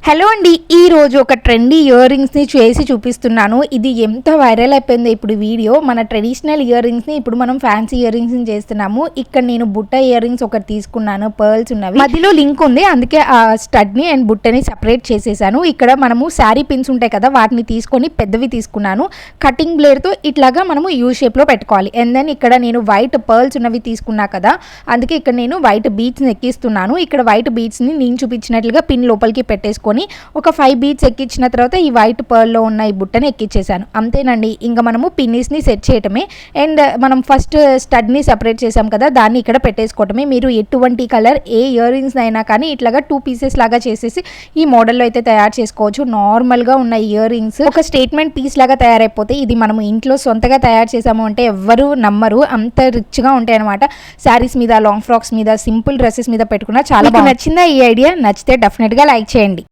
Hello అండి, ఈరోజు ఒక ట్రెండీ ఇయర్ రింగ్స్ని చేసి చూపిస్తున్నాను. ఇది ఎంత వైరల్ అయిపోయిందో ఇప్పుడు వీడియో. మన ట్రెడిషనల్ ఇయర్ రింగ్స్ని ఇప్పుడు మనం ఫ్యాన్సీ ఇయర్ రింగ్స్ని చేస్తున్నాము. ఇక్కడ నేను బుట్ట ఇయర్ రింగ్స్ ఒకటి తీసుకున్నాను, పర్ల్స్ ఉన్నవి. మధ్యలో లింక్ ఉంది, అందుకే ఆ స్టడ్ని అండ్ బుట్టని సపరేట్ చేసేసాను. ఇక్కడ మనము శారీ పిన్స్ ఉంటాయి కదా, వాటిని తీసుకొని పెద్దవి తీసుకున్నాను. కటింగ్ బ్లేడ్తో ఇట్లాగా మనము యూ షేప్లో పెట్టుకోవాలి. అండ్ దెన్ ఇక్కడ నేను వైట్ పర్ల్స్ ఉన్నవి తీసుకున్నా కదా, అందుకే ఇక్కడ నేను వైట్ బీడ్స్ని ఎక్కిస్తున్నాను. ఇక్కడ వైట్ బీడ్స్ని నేను చూపించినట్లుగా పిన్ లోపలికి పెట్టేసుకొని ఒక 5 బీట్స్ ఎక్కించిన తర్వాత ఈ వైట్ పర్ల్లో ఉన్న ఈ బుట్టని ఎక్కించేసాను. అంతేనండి, ఇంకా మనము పిన్నీస్ని సెట్ చేయటమే. అండ్ మనం ఫస్ట్ స్టడ్ని సపరేట్ చేసాం కదా, దాన్ని ఇక్కడ పెట్టేసుకోవటమే. మీరు ఎటువంటి కలర్ ఏ ఇయర్ రింగ్స్ అయినా కానీ ఇట్లాగా 2 పీసెస్ లాగా చేసేసి ఈ మోడల్లో అయితే తయారు చేసుకోవచ్చు. నార్మల్గా ఉన్న ఇయర్ రింగ్స్ ఒక స్టేట్మెంట్ పీస్ లాగా తయారైపోతే, ఇది మనము ఇంట్లో సొంతగా తయారు చేసాము అంటే ఎవ్వరు నమ్మరు, అంత రిచ్గా ఉంటాయి అనమాట. శారీస్ మీద, లాంగ్ ఫ్రాక్స్ మీద, సింపుల్ డ్రెస్సెస్ మీద పెట్టుకున్నా చాలా బాగా నచ్చిందా ఈ ఐడియా? నచ్చితే డెఫినెట్గా లైక్ చేయండి.